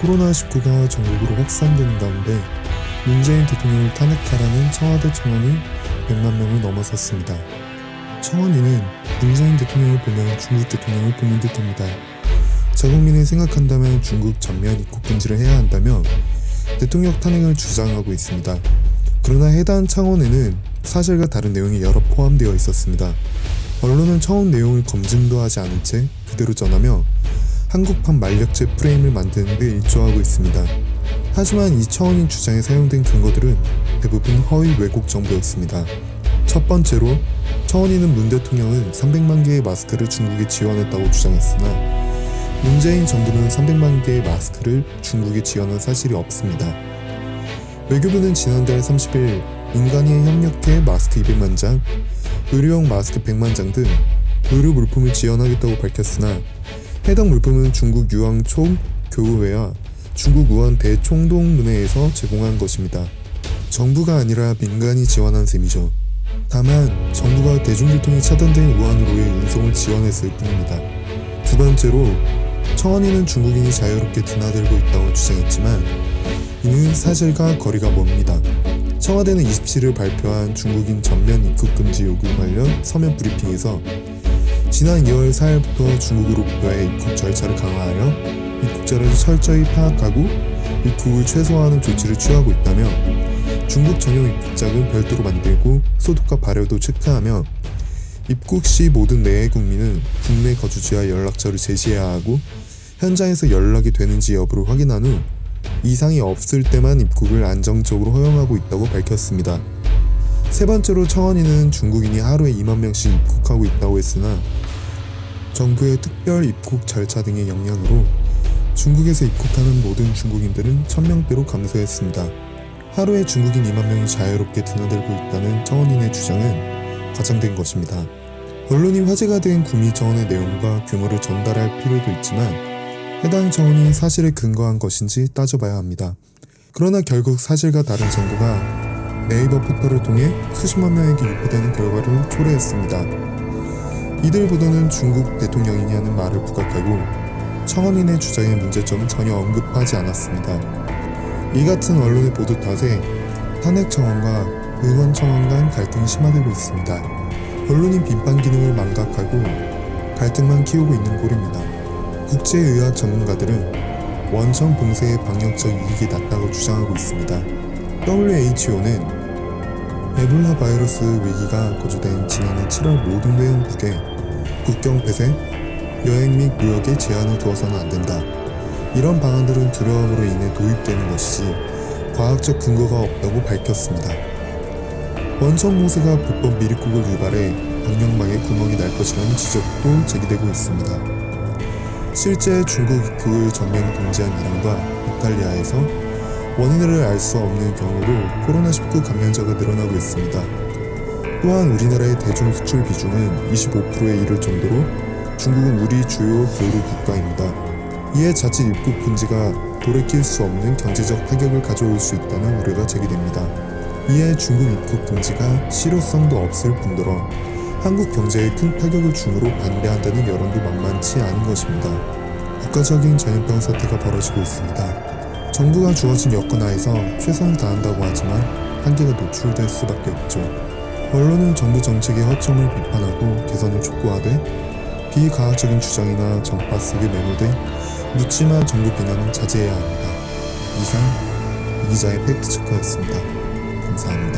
코로나19가 전국으로 확산되는 가운데 문재인 대통령을 탄핵하라는 청와대 청원이 100만 명을 넘어섰습니다. 청원인은 문재인 대통령을 보면 중국 대통령을 보는 듯합니다. 자국민을 생각한다면 중국 전면 입국 금지를 해야 한다며 대통령 탄핵을 주장하고 있습니다. 그러나 해당 청원에는 사실과 다른 내용이 여러 포함되어 있었습니다. 언론은 청원 내용을 검증도 하지 않은 채 그대로 전하며 한국판 만력제 프레임을 만드는 데 일조하고 있습니다. 하지만 이 청원인 주장에 사용된 근거들은 대부분 허위 왜곡 정보였습니다. 첫 번째로 청원인은 문 대통령은 300만 개의 마스크를 중국에 지원했다고 주장했으나 문재인 정부는 300만 개의 마스크를 중국에 지원한 사실이 없습니다. 외교부는 지난달 30일 민간에 협력해 마스크 200만 장, 의료용 마스크 100만 장 등 의료 물품을 지원하겠다고 밝혔으나 해당 물품은 중국 유황 총교우회와 중국 우한 대총동문회에서 제공한 것입니다. 정부가 아니라 민간이 지원한 셈이죠. 다만 정부가 대중교통이 차단된 우한으로의 운송을 지원했을 뿐입니다. 두 번째로 청원인은 중국인이 자유롭게 드나들고 있다고 주장했지만 이는 사실과 거리가 멉니다. 청와대는 27일 발표한 중국인 전면 입국 금지 요구 관련 서면 브리핑에서 지난 2월 4일부터 중국으로부터의 입국 절차를 강화하여 입국자를 철저히 파악하고 입국을 최소화하는 조치를 취하고 있다며 중국 전용 입국장은 별도로 만들고 소득과 발열도 체크하며 입국 시 모든 내외 국민은 국내 거주지와 연락처를 제시해야 하고 현장에서 연락이 되는지 여부를 확인한 후 이상이 없을 때만 입국을 안정적으로 허용하고 있다고 밝혔습니다. 세 번째로 청원인은 중국인이 하루에 2만 명씩 입국하고 있다고 했으나 정부의 특별 입국 절차 등의 영향으로 중국에서 입국하는 모든 중국인들은 1000명대로 감소했습니다. 하루에 중국인 2만 명이 자유롭게 드나들고 있다는 청원인의 주장은 과장된 것입니다. 언론이 화제가 된 국민 청원의 내용과 규모를 전달할 필요도 있지만 해당 청원이 사실에 근거한 것인지 따져봐야 합니다. 그러나 결국 사실과 다른 정보가 네이버 포털을 통해 수십만 명에게 유포되는 결과를 초래했습니다. 이들 보도는 중국 대통령이냐는 말을 부각하고 청원인의 주장의 문제점은 전혀 언급하지 않았습니다. 이 같은 언론의 보도 탓에 탄핵 청원과 의원 청원 간 갈등이 심화되고 있습니다. 언론이 비판 기능을 망각하고 갈등만 키우고 있는 꼴입니다. 국제의학 전문가들은 원천 봉쇄의 방역적 이익이 낮다고 주장하고 있습니다. WHO는 에볼라 바이러스 위기가 거주된 지난해 7월 모든 회원국에 국경 폐쇄, 여행 및 무역에 제한을 두어서는 안 된다. 이런 방안들은 두려움으로 인해 도입되는 것이지 과학적 근거가 없다고 밝혔습니다. 원천 봉쇄가 불법 미입국을 유발해 방역망에 구멍이 날 것이라는 지적도 제기되고 있습니다. 실제 중국 입국을 전면 금지한 이란과 이탈리아에서 원인을 알 수 없는 경우로 코로나19 감염자가 늘어나고 있습니다. 또한 우리나라의 대중 수출 비중은 25%에 이를 정도로 중국은 우리 주요 교류 국가입니다. 이에 자칫 입국 금지가 돌이킬 수 없는 경제적 타격을 가져올 수 있다는 우려가 제기됩니다. 이에 중국 입국 금지가 실효성도 없을 뿐더러 한국 경제에 큰 타격을 주므로 반대한다는 여론도 만만치 않은 것입니다. 국가적인 전염병 사태가 벌어지고 있습니다. 정부가 주어진 여건 하에서 최선을 다한다고 하지만 한계가 노출될 수밖에 없죠. 언론은 정부 정책의 허점을 비판하고 개선을 촉구하되 비과학적인 주장이나 정파 속에 매몰돼 묻지마 정부 비난은 자제해야 합니다. 이상 이 기자의 팩트체크였습니다. 감사합니다.